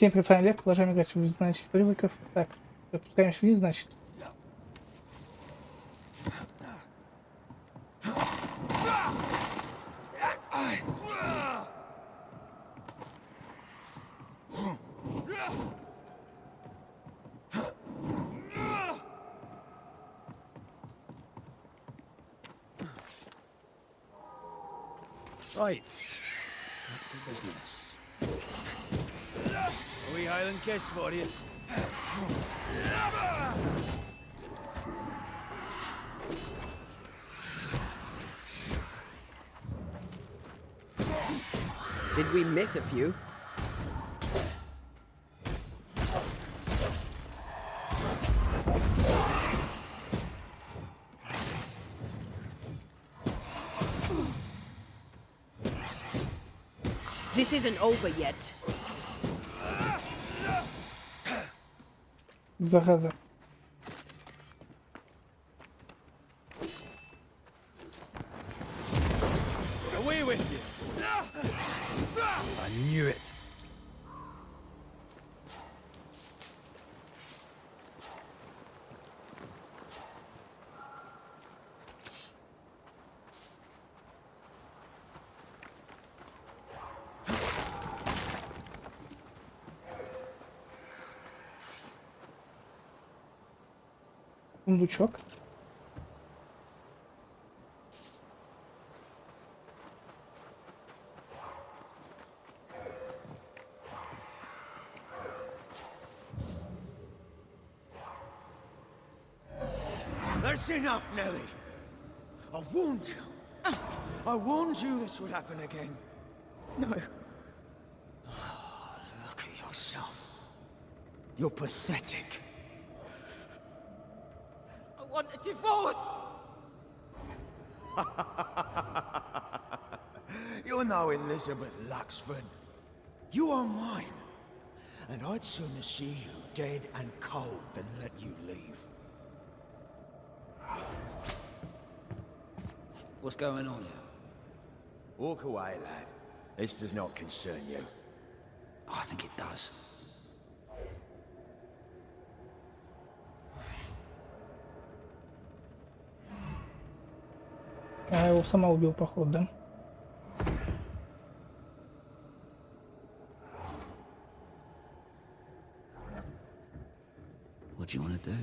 Всем привет, с вами Олег, продолжаем играть в значит призраков. Так, опускаемся вниз, значит. Right. Back to business. A wee Highland kiss for you. Did we miss a few? This isn't over yet. Зараза. Away with you. I knew it. Сундучок. That's enough, Nelly. I warned you. I warned you this would happen again. No. Look at yourself. You're pathetic. I want a divorce! You're no Elizabeth Luxford. You are mine. And I'd sooner see you dead and cold than let you leave. What's going on here? Walk away, lad. This does not concern you. I think it does. Я его сама убил, походу, да? What do you want to do?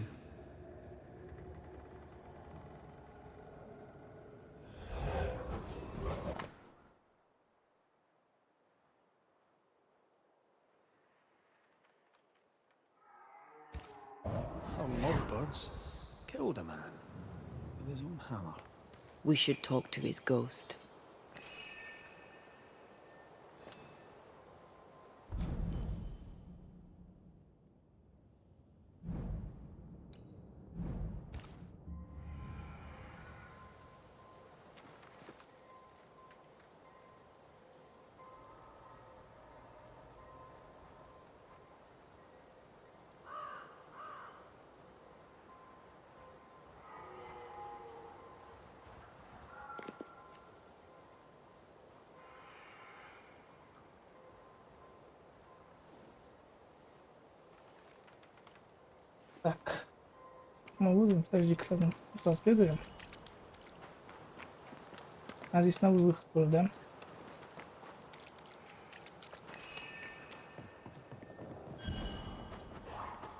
Lovebirds killed a man with his own hammer. We should talk to his ghost. Так. Мы выйдем, подожди-ка, ладно. Сейчас бегаем. А здесь новый выход уже, да?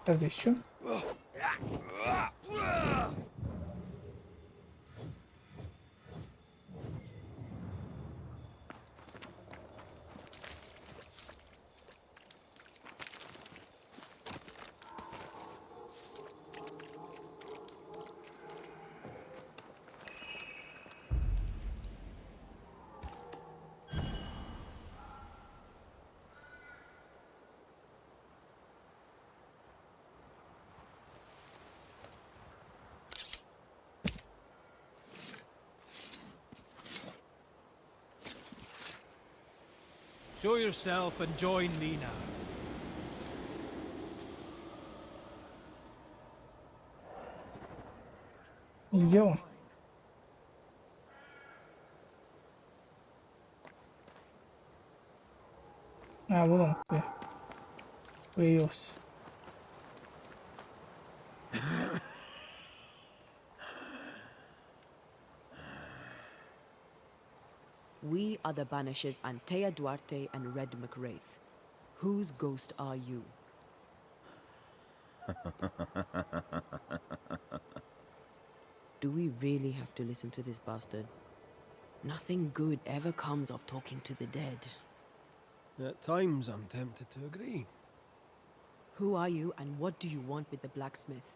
А здесь что? Show yourself and join me now. Где он? А, вон он. Где? появился. We are the Banishers Antea Duarte and Red McWraith. Whose ghost are you? Do we really have to listen to this bastard? Nothing good ever comes of talking to the dead. At times, I'm tempted to agree. Who are you and what do you want with the blacksmith?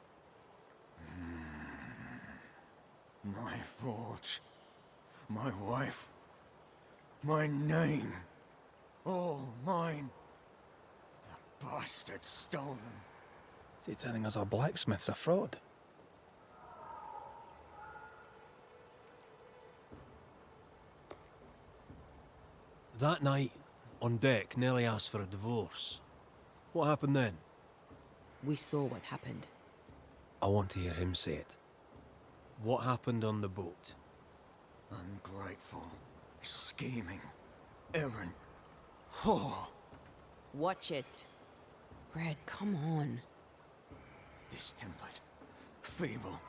My forge, my wife, my name, all mine. The bastard stole them. Is he telling us our blacksmith's a fraud? That night, on deck, Nellie asked for a divorce. What happened then? We saw what happened. I want to hear him say it. What happened on the boat? Ungrateful, scheming, errant, whore. Watch it. Red, come on. Distempered, feeble,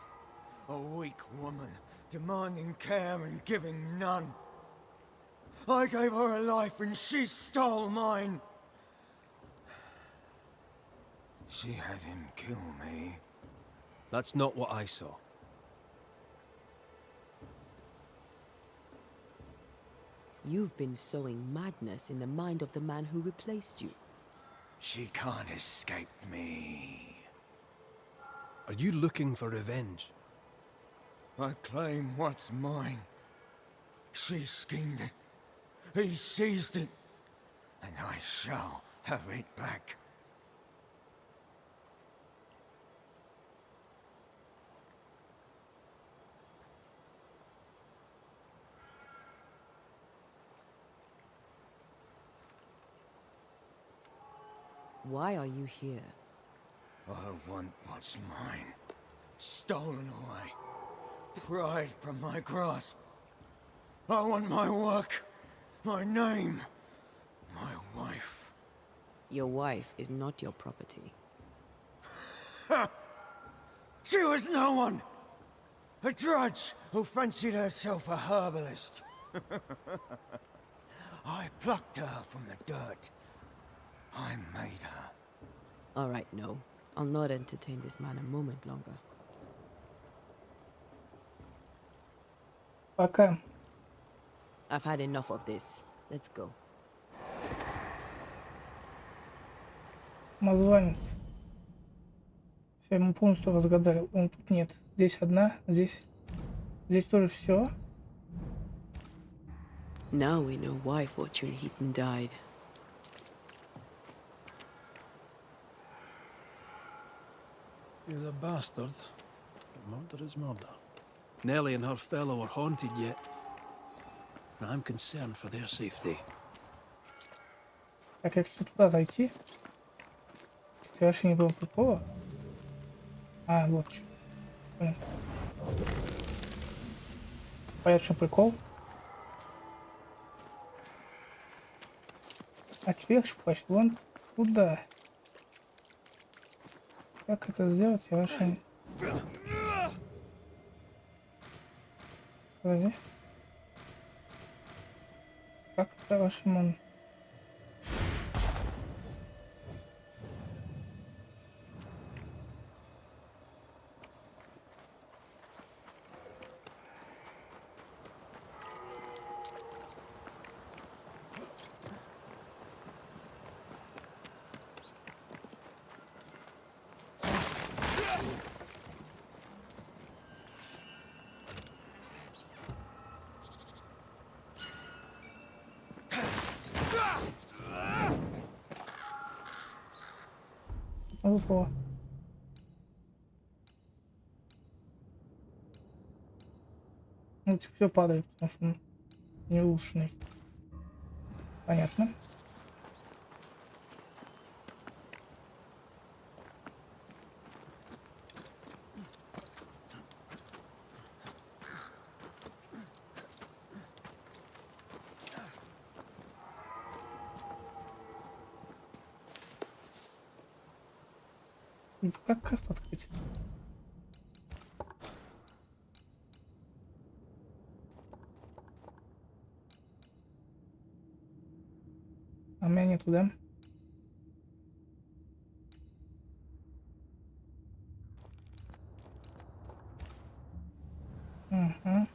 a weak woman, demanding care and giving none. I gave her a life and she stole mine. She had him kill me. That's not what I saw. You've been sowing madness in the mind of the man who replaced you. She can't escape me. Are you looking for revenge? I claim what's mine. She schemed it. He seized it. And I shall have it back. Why are you here? I want what's mine. Stolen away. Pried from my grasp. I want my work. My name. My wife. Your wife is not your property. She was no one! A drudge who fancied herself a herbalist. I plucked her from the dirt. I made her. All right, no. I'll not entertain this man a moment longer. Пока. I've had enough of this. Let's go. Самозванец. Все, мы полностью разгадали. Он тут нет. Здесь одна, здесь тоже все. Now we know why Fortune Heaton died. He was a bastard, but murder is murder. Nellie and her fellow are haunted yet, and I'm concerned for their safety. Так, як что туда зайти? Я вообще не понял прикола. А, вот что. Понял. Понятно, что прикол. А теперь хочу попасть вон туда. Как это сделать, я вообще не... Подожди. Как это ваше Упало. Ну, типа, все падает, потому что он не улучшенный. Понятно. Как карту открыть? А у меня нету, да? Угу.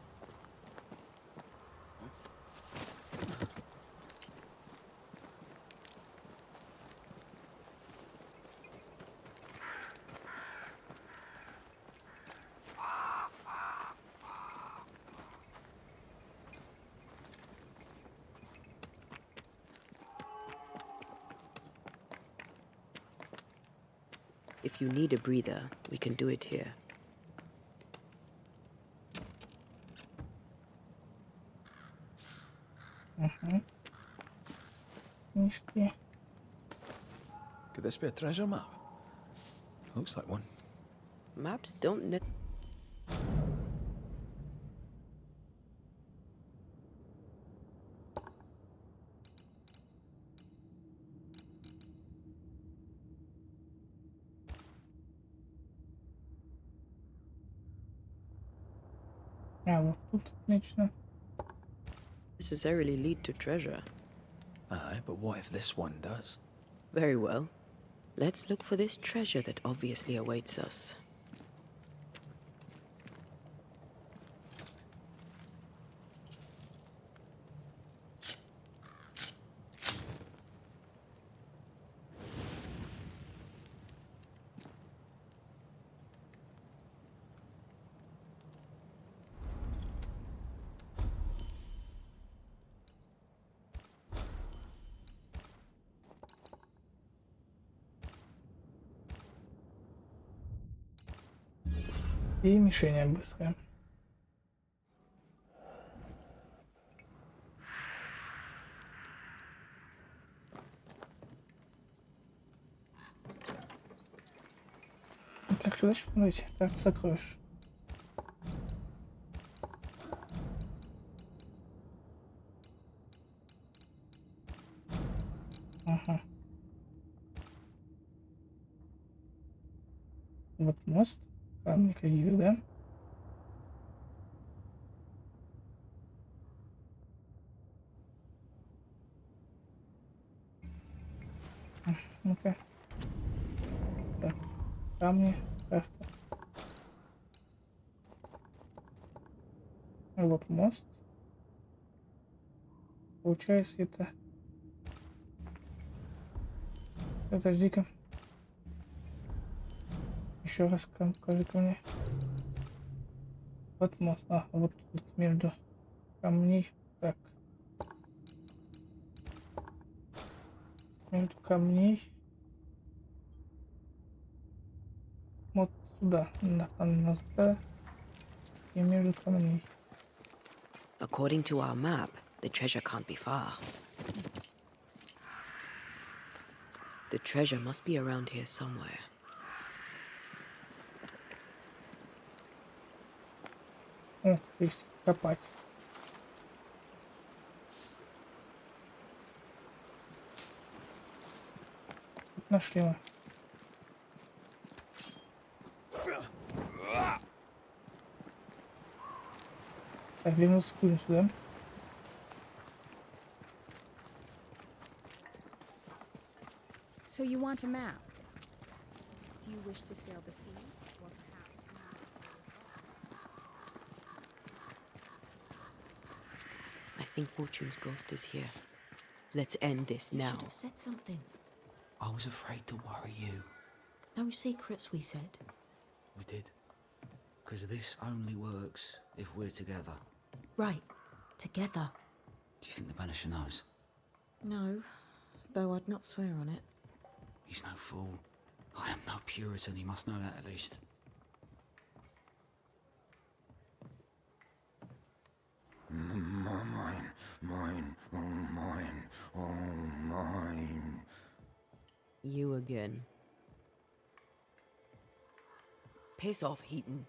If you need a breather, we can do it here. Угу. Книжки. Could this be a treasure map? Looks like one. Maps don't ne- А, вот тут отлично. necessarily lead to treasure. Aye, but what if this one does? Very well. Let's look for this treasure that obviously awaits us. И мишень быстрая. Как сюда шпнуть? Как ты закроешь? Ага. Вот мост. Камни какие-то, да? Ну-ка. Так. Камни. Карта. Вот мост. Получается это... Подожди-ка. Еще раз покажи ко мне. Вот мост. А, вот тут между камней. Так. Между камней. Вот сюда. Назад. И между камней. According to our map, the treasure can't be far. The treasure must be around here somewhere. О, есть копать. Тут нашли мы. Так, вернулся сюда. So you want a map? Do you wish to sail the seas, or perhaps? I think Fortune's ghost is here. Let's end this You now. should have said something. I was afraid to worry you. No secrets, we said. We did. Because this only works if we're together. Right. Together. Do you think the Banisher knows? No, though I'd not swear on it. He's no fool. I am no Puritan, he must know that at least. Mine, mine, oh mine. You again. Piss off, Heaton.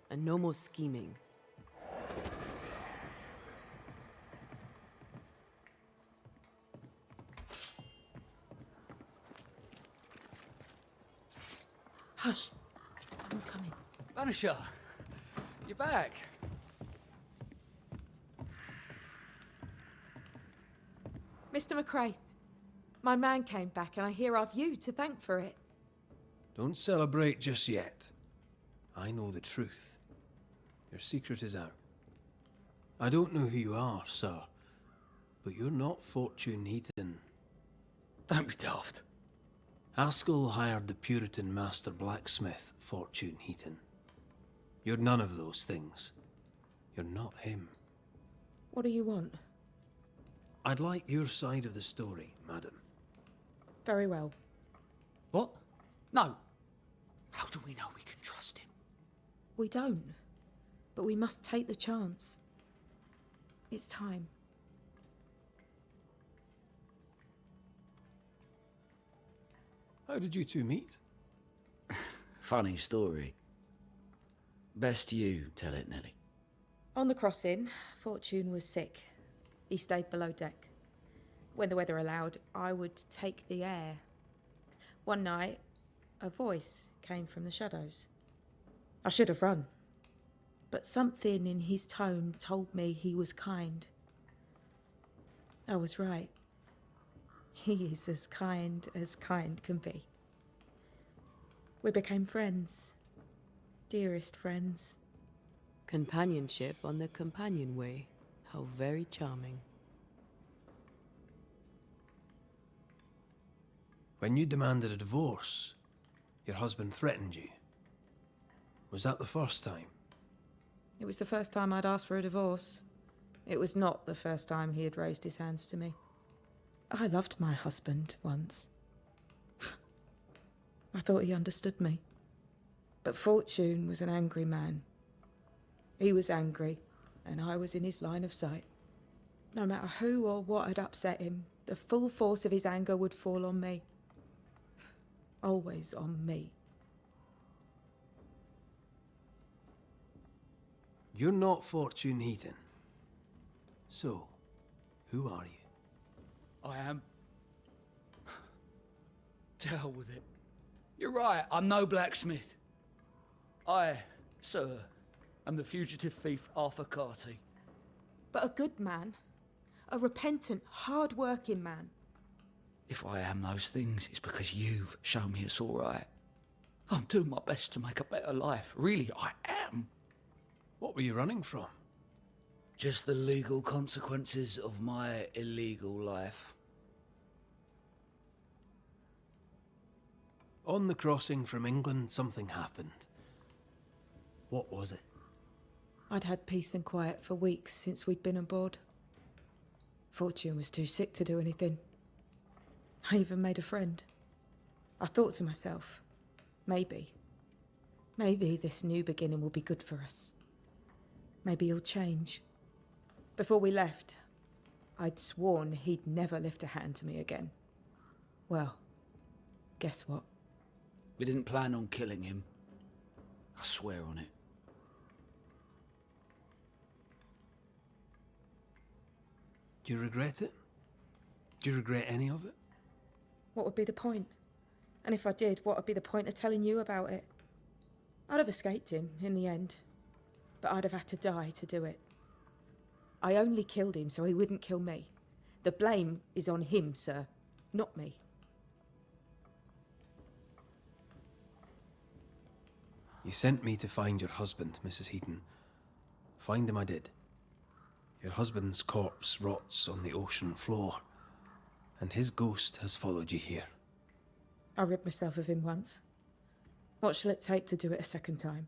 And no more scheming. Hush. Someone's coming. Banisher, you're back. Mr. McCrae, my man came back and I hear I've you to thank for it. Don't celebrate just yet. I know the truth. Your secret is out. I don't know who you are, sir, but you're not Fortune Heaton. Don't be daft. Haskell hired the Puritan master blacksmith, Fortune Heaton. You're none of those things. You're not him. What do you want? I'd like your side of the story, madam. Very well. What? No. How do we know we can trust him? We don't. But we must take the chance. It's time. How did you two meet? Funny story. Best you tell it, Nelly. On the crossing, Fortune was sick. He stayed below deck. When the weather allowed, I would take the air. One night, a voice came from the shadows. I should have run, but something in his tone told me he was kind. I was right. He is as kind can be. We became friends. Dearest friends. Companionship on the companion way. How very charming. When you demanded a divorce, your husband threatened you. Was that the first time? It was the first time I'd asked for a divorce. It was not the first time he had raised his hands to me. I loved my husband once. I thought he understood me. But Fortune was an angry man. He was angry, and I was in his line of sight. No matter who or what had upset him, the full force of his anger would fall on me. Always on me. You're not Fortune Heaton. So, who are you? I am. To hell with it. You're right, I'm no blacksmith. I, sir, am the fugitive thief Arthur Carty. But a good man. A repentant, hard-working man. If I am those things, it's because you've shown me it's all right. I'm doing my best to make a better life. Really, I am. What were you running from? Just the legal consequences of my illegal life. On the crossing from England, something happened. What was it? I'd had peace and quiet for weeks since we'd been aboard. Fortune was too sick to do anything. I even made a friend. I thought to myself, maybe this new beginning will be good for us. Maybe he'll change. Before we left, I'd sworn he'd never lift a hand to me again. Well, guess what? We didn't plan on killing him. I swear on it. Do you regret it? Do you regret any of it? What would be the point? And if I did, what would be the point of telling you about it? I'd have escaped him in the end, but I'd have had to die to do it. I only killed him so he wouldn't kill me. The blame is on him, sir, not me. You sent me to find your husband, Mrs. Heaton. Find him I did. Your husband's corpse rots on the ocean floor, and his ghost has followed you here. I rid myself of him once. What shall it take to do it a second time?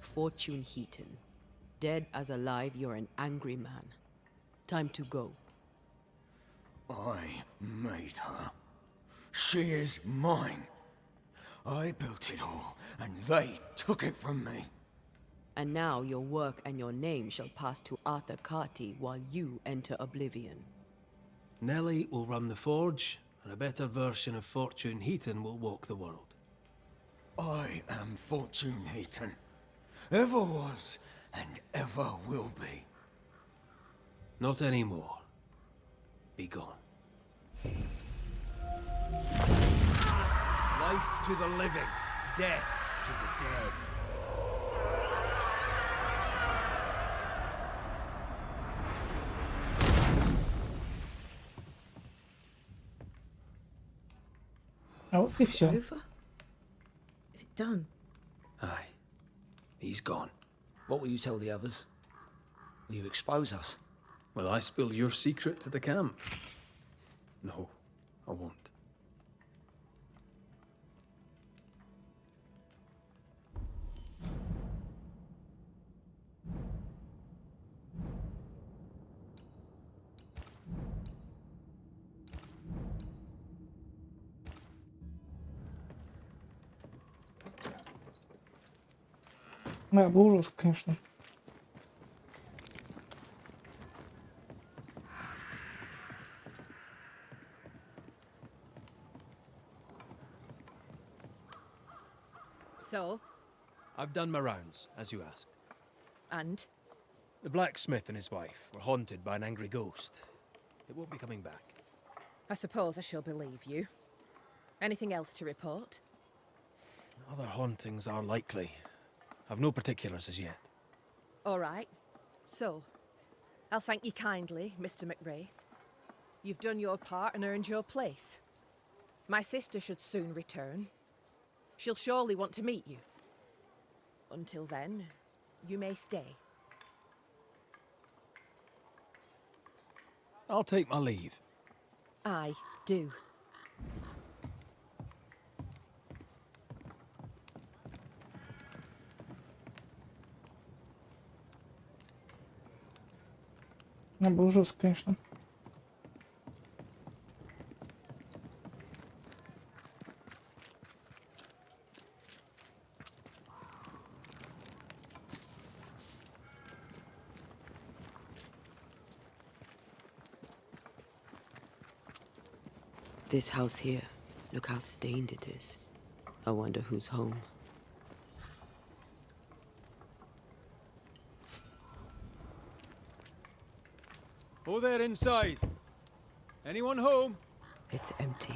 Fortune Heaton. Dead as alive, you're an angry man. Time to go. I made her. She is mine. I built it all, and they took it from me. And now your work and your name shall pass to Arthur Carty while you enter oblivion. Nellie will run the forge, and a better version of Fortune Heaton will walk the world. I am Fortune Heaton. Ever was, and ever will be. Not anymore. Be gone. Life to the living, death to the dead. А вот и все. Over? Is it done? Aye. He's gone. What will you tell the others? Will you expose us? Will I spill your secret to the camp? No, I won't. Да, был ужас, конечно. So, I've done my rounds, as you asked. and? The blacksmith and his wife were haunted by an angry ghost. It won't be coming back. I suppose I shall believe you. Anything else to report? Other hauntings are likely. I've no particulars as yet. All right. So, I'll thank you kindly, Mr. McWraith. You've done your part and earned your place. My sister should soon return. She'll surely want to meet you. Until then, you may stay. I'll take my leave. I do. Да, был ужас, конечно. This house here, look how stained it is. I wonder who's home. Oh, there inside. Anyone home? It's empty.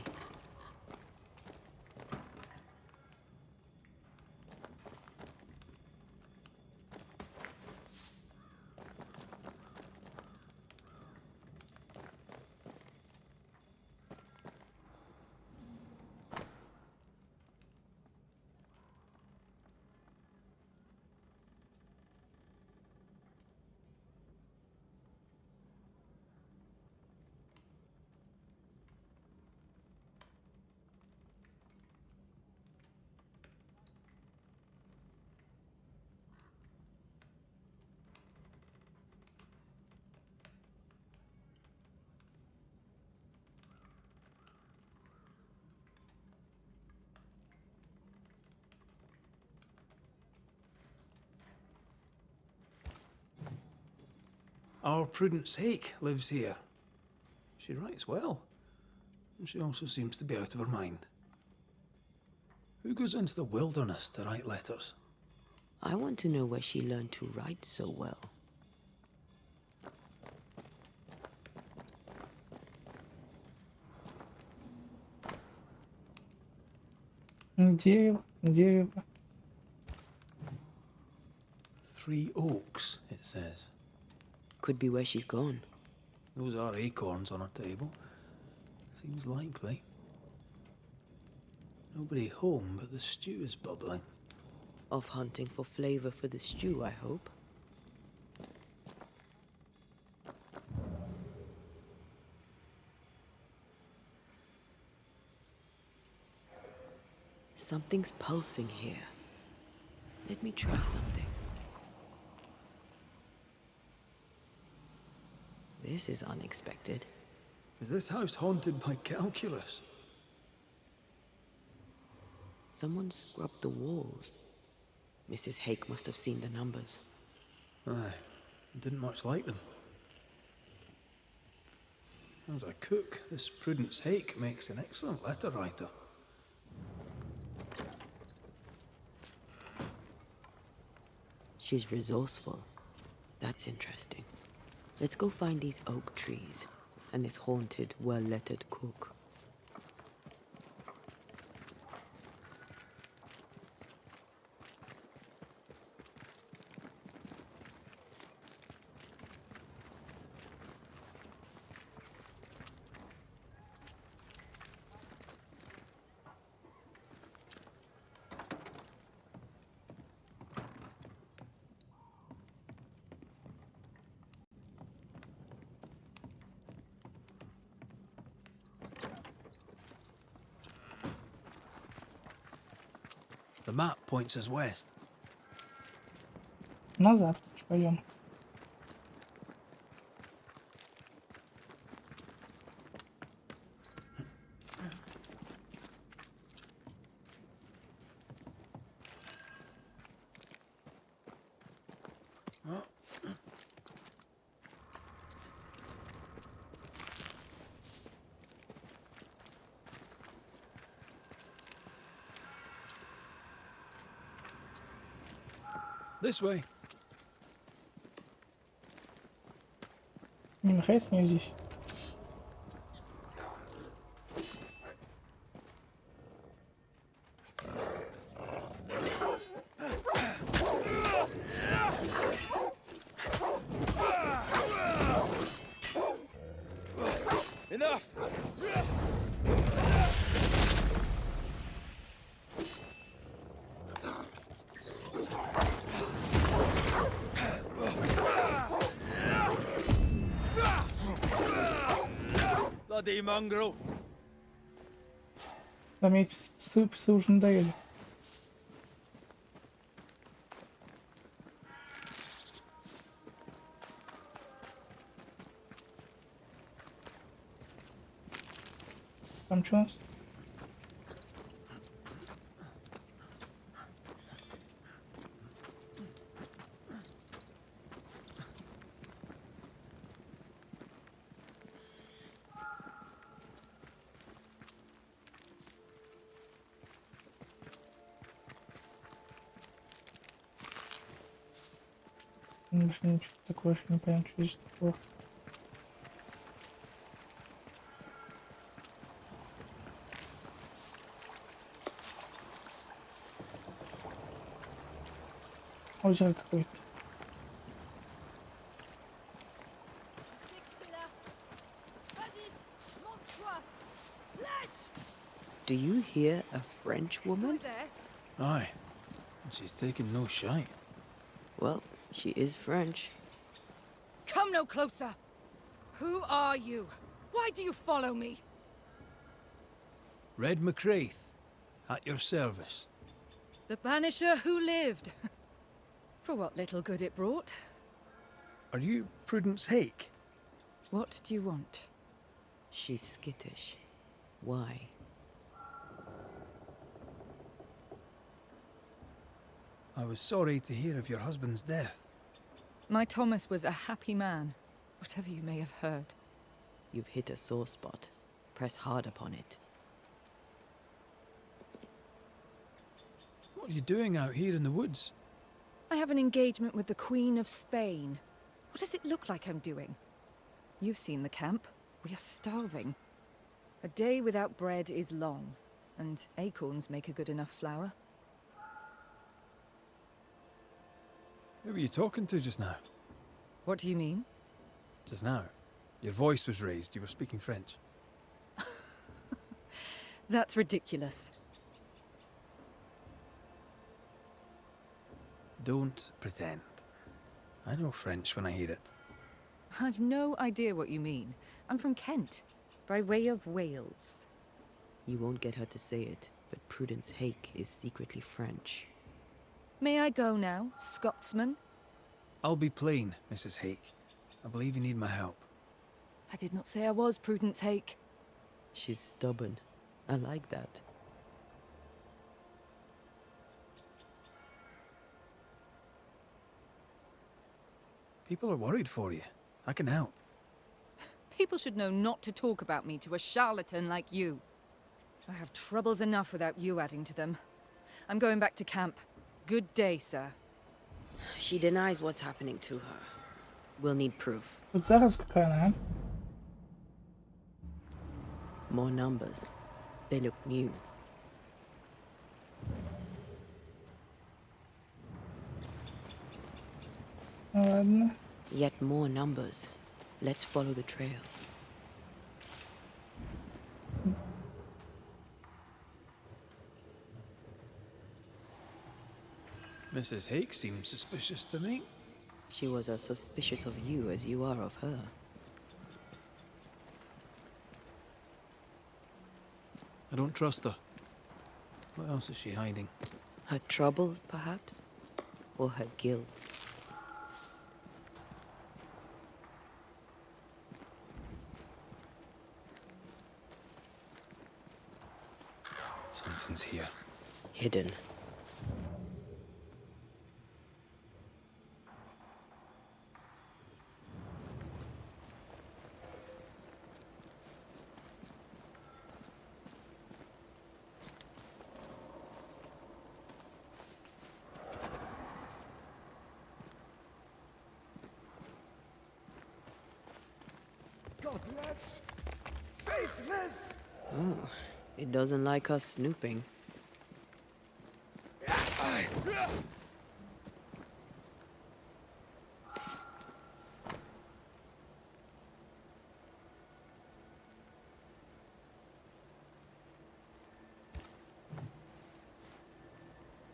Our Prudence Hake lives here. She writes well, and she also seems to be out of her mind. Who goes into the wilderness to write letters? I want to know where she learned to write so well. Дерево, дерево. 3 oaks, it says. Could be where she's gone. Those are acorns on her table. Seems likely. Nobody home, but the stew is bubbling. Off hunting for flavor for the stew, I hope. Something's pulsing here. Let me try something. This is unexpected. Is this house haunted by calculus? Someone scrubbed the walls. Mrs. Hake must have seen the numbers. Aye, didn't much like them. As a cook, this Prudence Hake makes an excellent letter writer. She's resourceful. That's interesting. Let's go find these oak trees and this haunted, well-lettered cook. The map points us west. На запад пойдем. This way. Не мешай с ней здесь. Enough! Bloody mongrel! Заметь, псы уже надоели. Там что у нас? Ничего такого, что не понятно, что здесь такого. Озеро какое-то. Do you hear a French woman? Aye, and she's taking no shite. Well, she is French. Come no closer! Who are you? Why do you follow me? Red McCraith, at your service. The banisher who lived. For what little good it brought. Are you Prudence Hake? What do you want? She's skittish. Why? I was sorry to hear of your husband's death. My Thomas was a happy man, whatever you may have heard. You've hit a sore spot. Press hard upon it. What are you doing out here in the woods? I have an engagement with the Queen of Spain. What does it look like I'm doing? You've seen the camp. We are starving. A day without bread is long, and acorns make a good enough flour. Who were you talking to just now? What do you mean? Just now. Your voice was raised. You were speaking French. That's ridiculous. Don't pretend. I know French when I hear it. I've no idea what you mean. I'm from Kent, by way of Wales. You won't get her to say it, but Prudence Hake is secretly French. May I go now, Scotsman? I'll be plain, Mrs. Hake. I believe you need my help. I did not say I was Prudence Hake. She's stubborn. I like that. People are worried for you. I can help. People should know not to talk about me to a charlatan like you. I have troubles enough without you adding to them. I'm going back to camp. Good day, sir. She denies what's happening to her. We'll need proof. Вот зараз какая она, More numbers. They look new. Ладно. Yet more numbers. Let's follow the trail. Mrs. Hake seems suspicious to me. She was as suspicious of you as you are of her. I don't trust her. What else is she hiding? Her troubles, perhaps? Or her guilt? Something's here. Hidden. Godless, faithless. Oh, it doesn't like us snooping.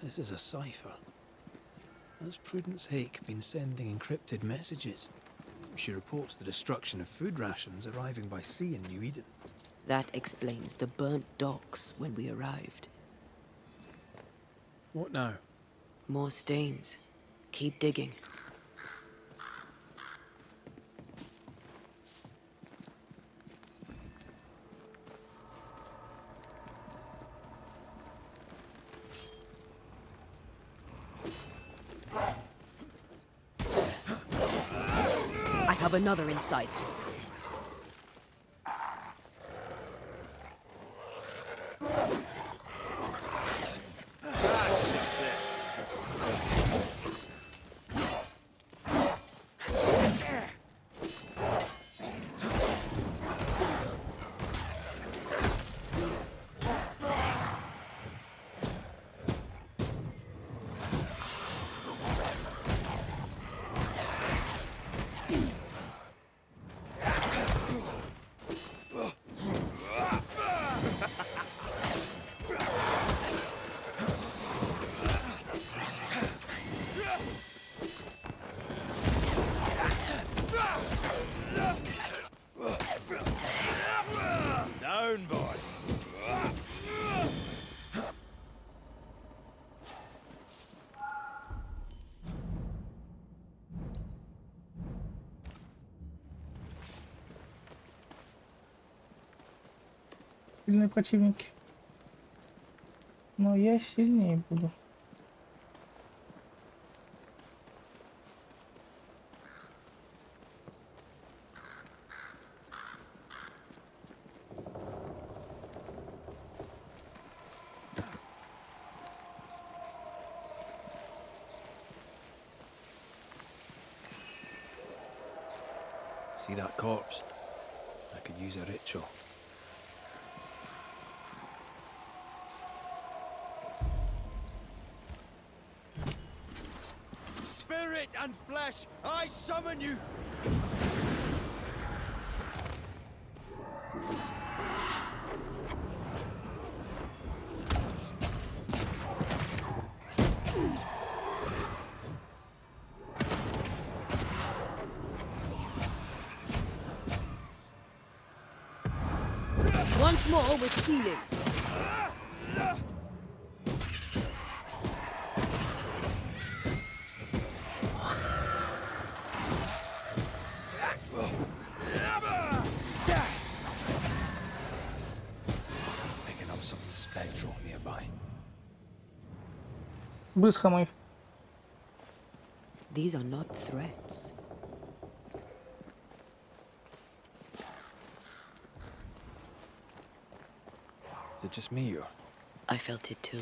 This is a cipher. Has Prudence Hake been sending encrypted messages? She reports the destruction of food rations arriving by sea in New Eden. That explains the burnt docks when we arrived. What now? More stains. Keep digging. I have another in sight. Down, boy. Сильные противники. Но я сильнее буду. See that corpse? I could use a ritual. Spirit and flesh, I summon you! Once more with healing. Picking up something spectral nearby. Быстро мой. These are not threats. Is it just me or? I felt it too.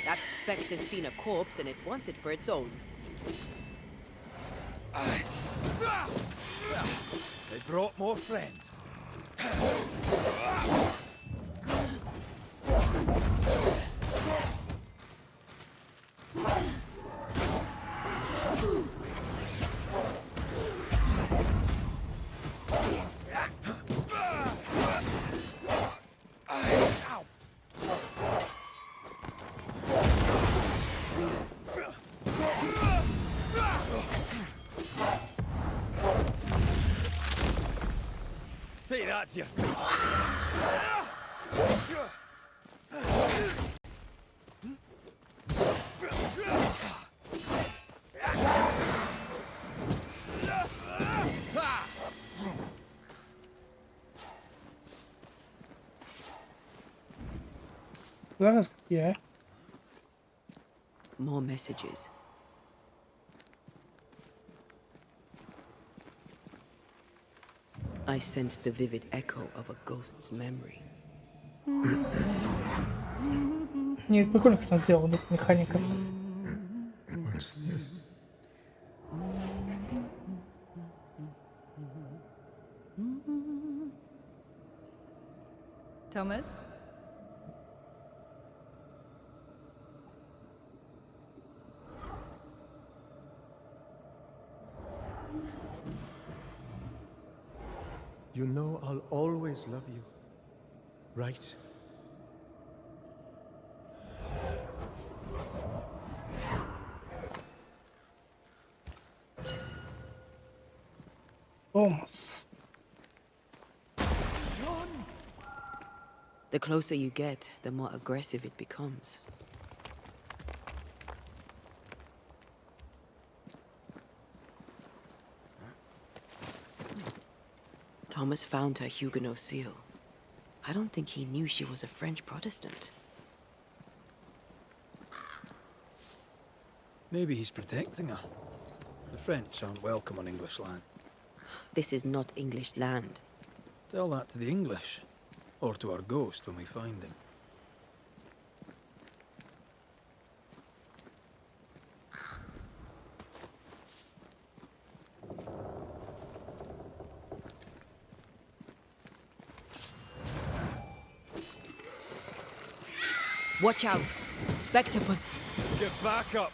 That spectre's seen a corpse and it wants it for its own. They brought more friends. Hey, that's your face. Зараз я. More messages. I sensed the vivid echo of a ghost's memory. Не, прикольно, как он сделал, да, механика. What's this? Thomas? You know I'll always love you, right? Томас. The closer you get, the more aggressive it becomes. Thomas found her Huguenot seal. I don't think he knew she was a French Protestant. Maybe he's protecting her. The French aren't welcome on English land. This is not English land. Tell that to the English. Or to our ghost when we find him. Watch out! Spectopus. Get back up!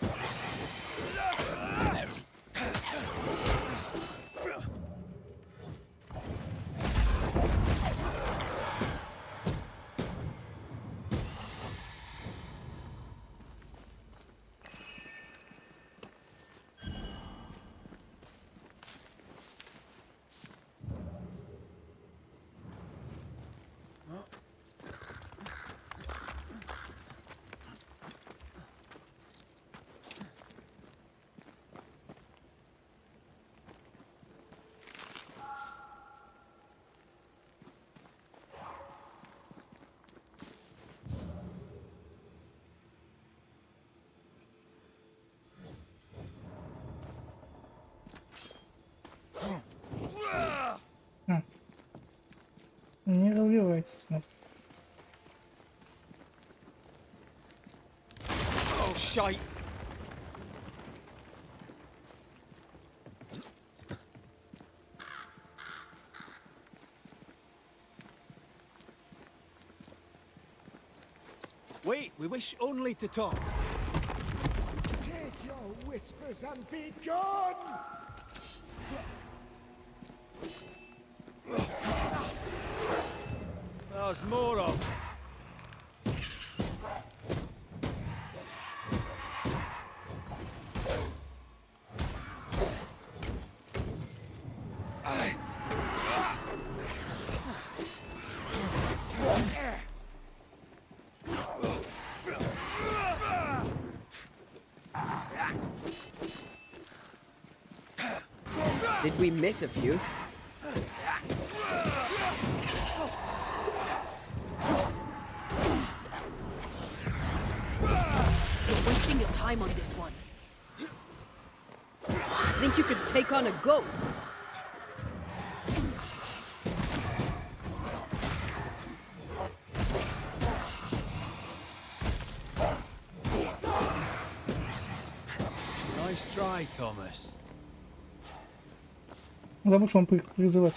Не разбивается. Oh, shite! Wait, we wish only to talk. Take your whispers and be gone! There's more of. Did we miss a few? You're wasting your time on this one. Think you could take on a ghost? Nice try, Thomas. Забыл, что он призывать.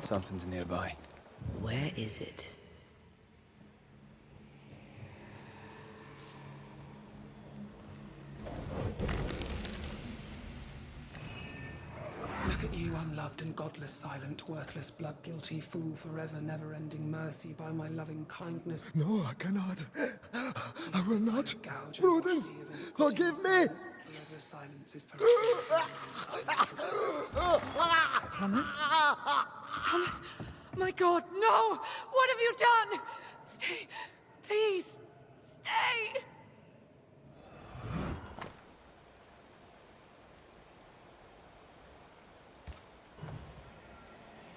Something's nearby. Where is it? Look at you, unloved and godless, silent, worthless, blood-guilty fool, forever, never-ending mercy by my loving kindness. No, I cannot. I will not. Prudence, forgive me! Thomas? Thomas! My God, no! What have you done? Stay, please, stay!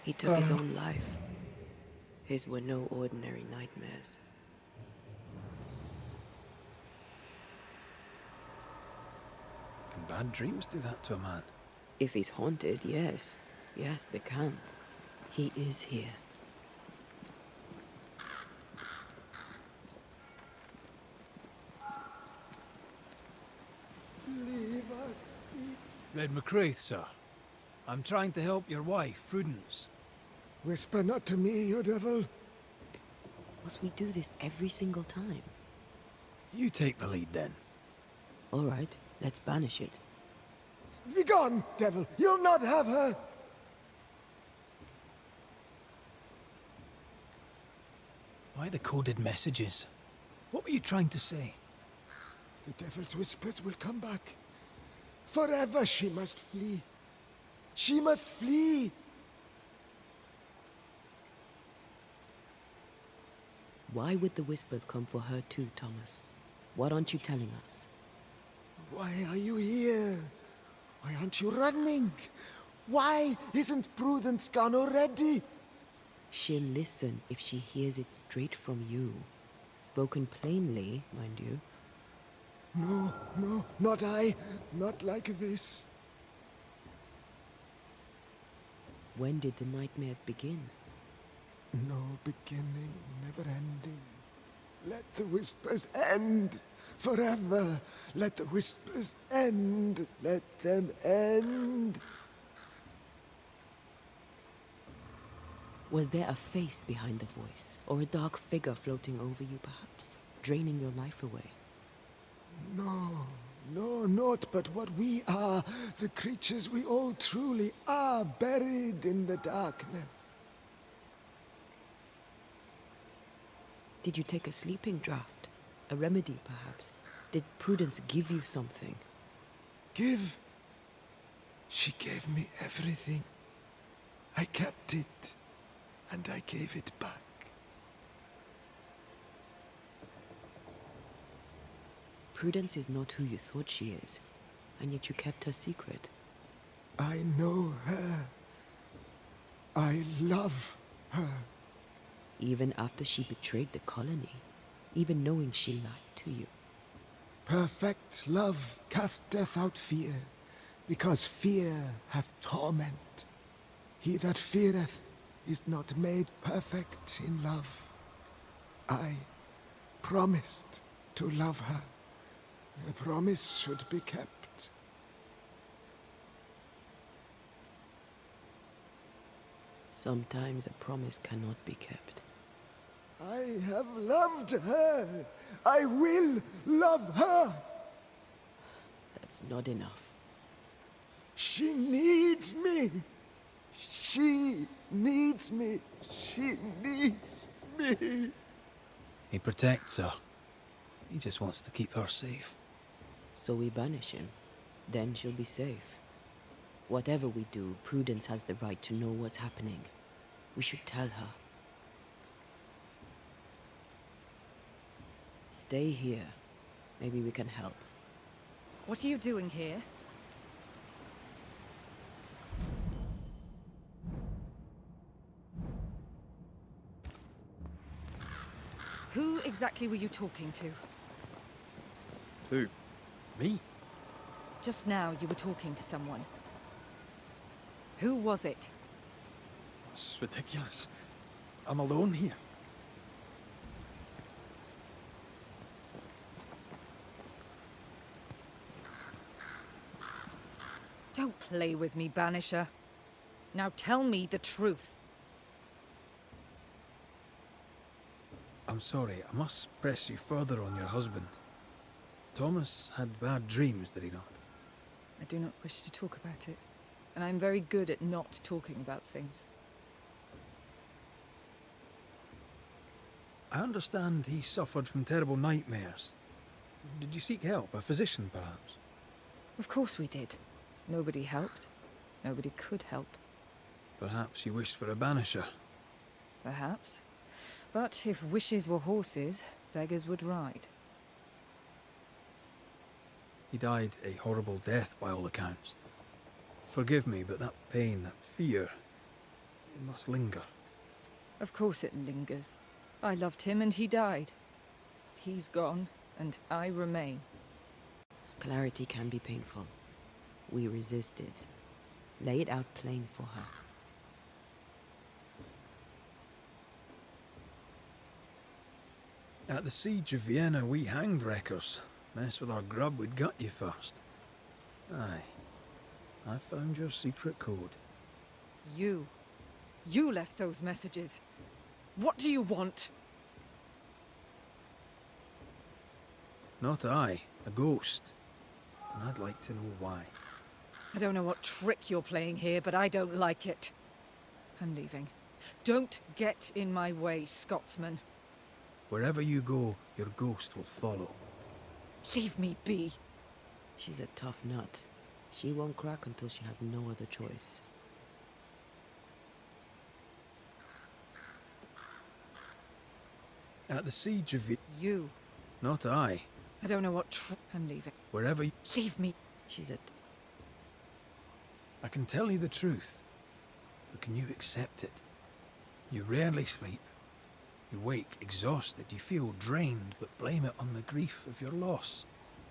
He took his own life. His were no ordinary nightmares. Can bad dreams do that to a man? If he's haunted, yes. Yes, they can. He is here. Leave us. Red McCraith, sir. I'm trying to help your wife, Prudence. Whisper not to me, you devil. Must we do this every single time? You take the lead, then. All right, let's banish it. Begone, devil! You'll not have her! Why the coded messages? What were you trying to say? The devil's whispers will come back. Forever she must flee. She must flee! Why would the whispers come for her too, Thomas? What aren't you telling us? Why are you here? Why aren't you running? Why isn't Prudence gone already? She'll listen if she hears it straight from you. Spoken plainly, mind you. No, no, not I. Not like this. When did the nightmares begin? No beginning, never ending. Let the whispers end. Forever. Let the whispers end. Let them end. Was there a face behind the voice? Or a dark figure floating over you, perhaps? Draining your life away? No, no, not but what we are. The creatures we all truly are, buried in the darkness. Did you take a sleeping draught? A remedy, perhaps? Did Prudence give you something? Give? She gave me everything. I kept it, and I gave it back. Prudence is not who you thought she is, and yet you kept her secret. I know her. I love her. Even after she betrayed the colony, even knowing she lied to you. Perfect love casteth out fear, because fear hath torment. He that feareth is not made perfect in love. I promised to love her. A promise should be kept. Sometimes a promise cannot be kept. I have loved her. I will love her. That's not enough. She needs me. She needs me. She needs me. He protects her. He just wants to keep her safe. So we banish him. Then she'll be safe. Whatever we do, Prudence has the right to know what's happening. We should tell her. Stay here. Maybe we can help. What are you doing here? Who exactly were you talking to? Who? Me? Just now you were talking to someone. Who was it? It's ridiculous. I'm alone here. Don't play with me, Banisher. Now tell me the truth. I'm sorry, I must press you further on your husband. Thomas had bad dreams, did he not? I do not wish to talk about it. And I'm very good at not talking about things. I understand he suffered from terrible nightmares. Did you seek help? A physician, perhaps? Of course we did. Nobody helped. Nobody could help. Perhaps you wished for a banisher. Perhaps. But if wishes were horses, beggars would ride. He died a horrible death by all accounts. Forgive me, but that pain, that fear, it must linger. Of course it lingers. I loved him and he died. He's gone, and I remain. Clarity can be painful. We resist it. Lay it out plain for her. At the siege of Vienna, we hanged wreckers. Mess with our grub, we'd gut you first. Aye. I found your secret code. You left those messages. What do you want? Not I, a ghost. And I'd like to know why. I don't know what trick you're playing here, but I don't like it. I'm leaving. Don't get in my way, Scotsman. Wherever you go, your ghost will follow. Leave me be. She's a tough nut. She won't crack until she has no other choice. At the siege of You. Not I. I don't know what I'm leaving. Wherever you... Leave me. She's a... I can tell you the truth, but can you accept it? You rarely sleep. You wake exhausted, you feel drained, but blame it on the grief of your loss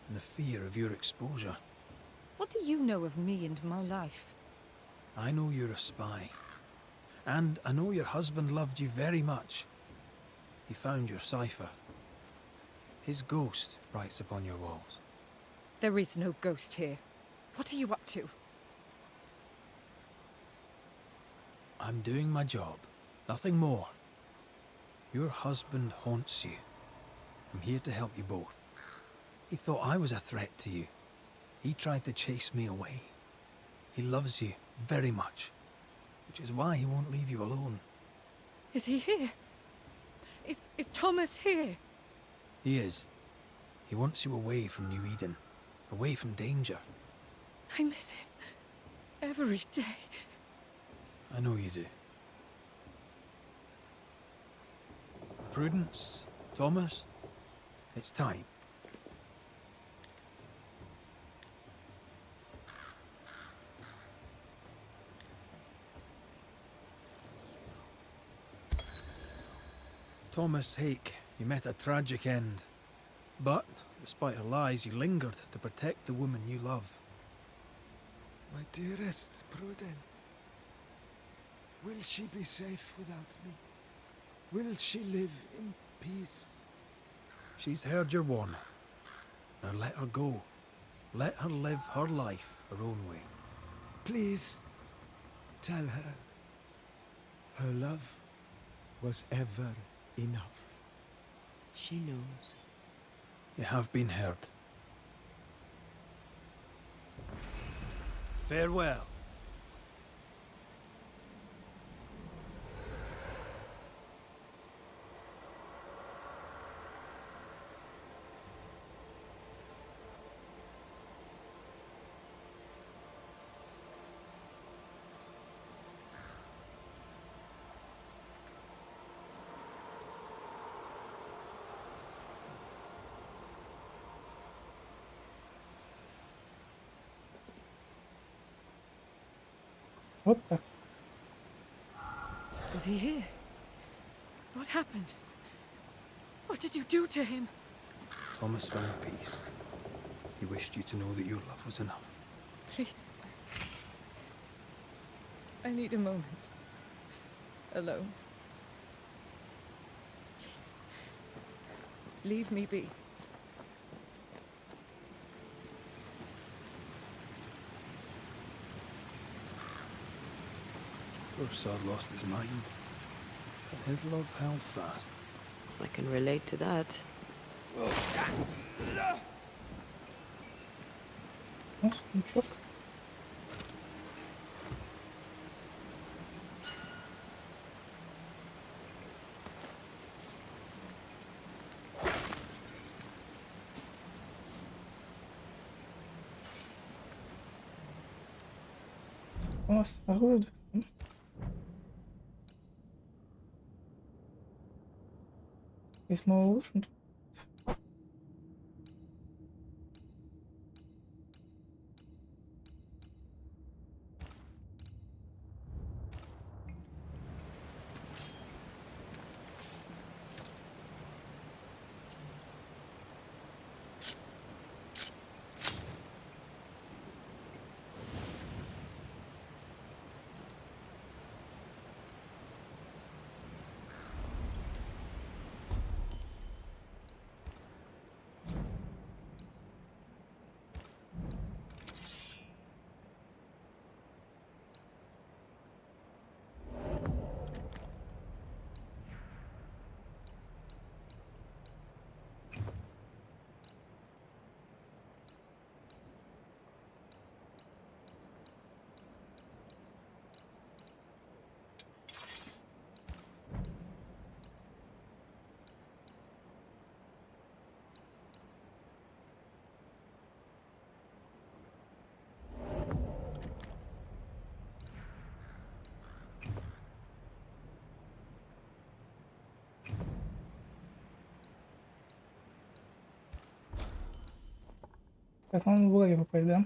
and the fear of your exposure. What do you know of me and my life? I know you're a spy. And I know your husband loved you very much. He found your cipher. His ghost writes upon your walls. There is no ghost here. What are you up to? I'm doing my job. Nothing more. Your husband haunts you. I'm here to help you both. He thought I was a threat to you. He tried to chase me away. He loves you very much, which is why he won't leave you alone. Is he here? Is Thomas here? He is. He wants you away from New Eden, away from danger. I miss him every day. I know you do. Prudence, Thomas, it's time. Thomas Hake, you met a tragic end. But, despite her lies, you lingered to protect the woman you love. My dearest Prudence, will she be safe without me? Will she live in peace? She's heard your warning. Now let her go. Let her live her life her own way. Please, tell her. Her love was ever enough. She knows. You have been heard. Farewell. Вот так. Is he here? What happened? What did you do to him? Thomas found peace. He wished you to know that your love was enough. Please. I need a moment. Alone. Please. Leave me be. Corsair lost his mind, but his love held fast. I can relate to that. Ну, сундучок. У нас оружие. Если мы улучшим, то... Это он в лагерь попасть, да?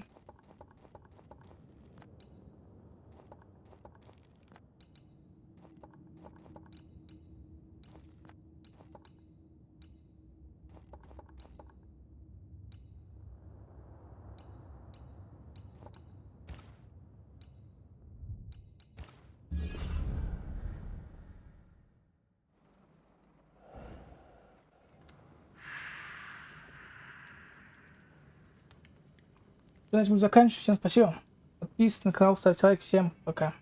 Давайте буду заканчивать. Всем спасибо. Подписывайтесь на канал, ставьте лайк. Всем пока.